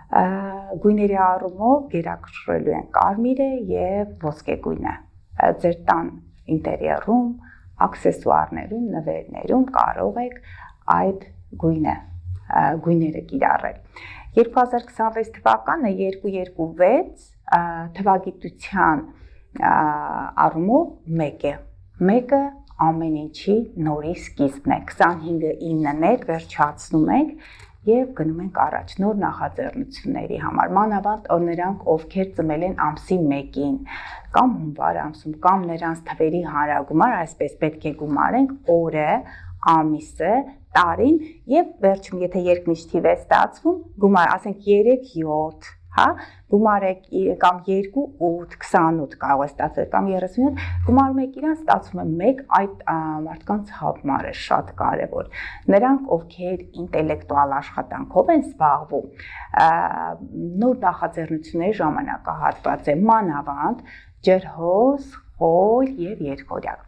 Գույների առումով գերակշռելու են կարմիրը եւ ոսկե գույնը։ Ձեր տան ինտերիերում, աքսեսուարներում, նվերներում կարող եք այդ գույները կիրառել։ 2026 թվականը 226 թվագիտության առումով 1 է։ 1-ը ամեն ինչի նորի սկիզբն է։ 25-ը 9-ն է, վերջացնում ենք եւ գնում ենք առաջ նոր նախաձեռնությունների համար։ Մանավանդ նրանք, ովքեր ծնվել են ամսի 1-ին կամ հունվար ամսում, կամ նրանց թվերի հանրագումար, այսպես պետք է գումարենք օրը, ամիսը, տարին եւ վերջում, եթե երկնիշ թիվ է ստացվում, գումար, ասենք 3-7, հա, գումարեք կամ 2-8, 28 կարող է ստացվել կամ 37, գումարում եք իրան, ստացվում է 1, այդ մարդկանց համարը շատ կարևոր։ Նրանք, ովքեր ինտելեկտուալ աշխատանքով են զբաղվում, նոր նախաձեռնությունների ժամանակահատված է մանավանդ ջրհոս, խոյ եւ երկօրյակ,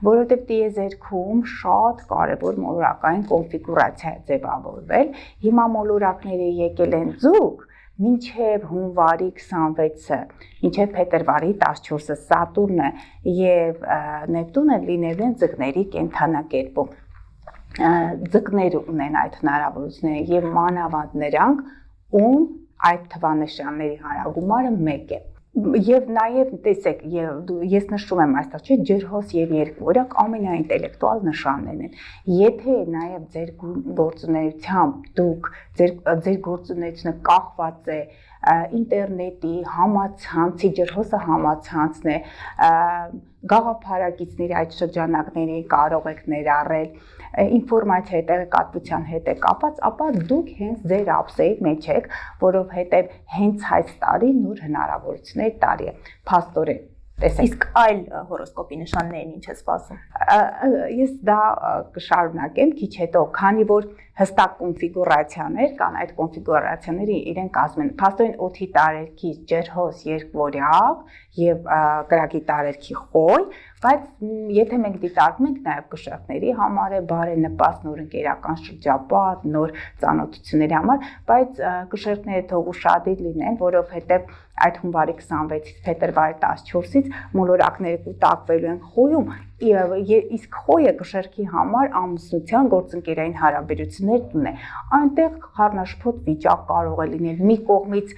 որովհետեւ տիեզերքում շատ կարևոր մոլորակային կոնֆիգուրացիա է ձևավորվել։ Հիմա մոլորակները եկել են ձուկ մինչև հունվարի 26-ը, մինչև փետրվարի 14-ը Սատուրնը եւ Նեպտունը լինելու են ձկների կենդանակերպում։ Ձկներ ունեն այդ հնարավորությունները եւ մանավանդ նրանք, ում այդ թվանշանների հանրագումարը 1 է։ Եվ նաև տեսեք, ես նշում եմ այստեղ, չէ, ջրհոս եւ երկօրյակ ամենաինտելեկտուալ նշաններն են։ Եթե նաև ձեր գործունեությամբ դուք ձեր գործունեությունը կախված է ինտերնետի, համացանցի, ջրհոսը համացանցն է, գաղափարակիցների այդ շրջանակների կարող եք ներառել, ինֆորմացիայի տեղեկատվության հետ է կապված, ապա դուք հենց ձեր ապսեի մեջ եք, որովհետև հենց այս տարի նոր հնարավորություններ տարի է, փաստորեն։ Իսկ այլ հորոսկոպի նշաններին ինչ է սպասում։ Ես դա կշարունակեմ քիչ հետո, քանի որ հստակ կոնֆիգուրացիաներ կան, այդ կոնֆիգուրացիաները իրենք ասում են փաստորեն օդի տարերքի ջրհոս, երկօրյակ եւ կրակի տարերքի խոյ, բայց եթե մենք դիտարկում ենք նաեւ կշեռքների համար է բարենպաստ նոր ընկերական շրջապատ, նոր ծանոթությունների համար, բայց կշեռքները թող ուշադիր լինեն, որովհետեւ այդ հունվարի 26-ից փետրվարի 14-ից մոլորակները կուտակվելու են խոյում, իսկ խոյը կշեռքի համար ամուսնության գործընկերային հարաբերություններ տուն է։ Այնտեղ խառնաշփոթ վիճակ կարող է լինել մի կողմից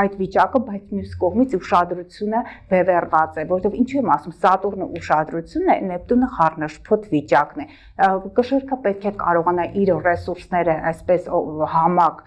այդ վիճակը, բայց մյուս կողմից ուշադրությունը վեվերված է, որովհետև ինչու եմ ասում, Սատուրնը ուշադրությունն է, Նեպտունը խառնաշփոթ վիճակն է։ Կշեռքը պետք է կարողանա իր ռեսուրսները այսպես համակ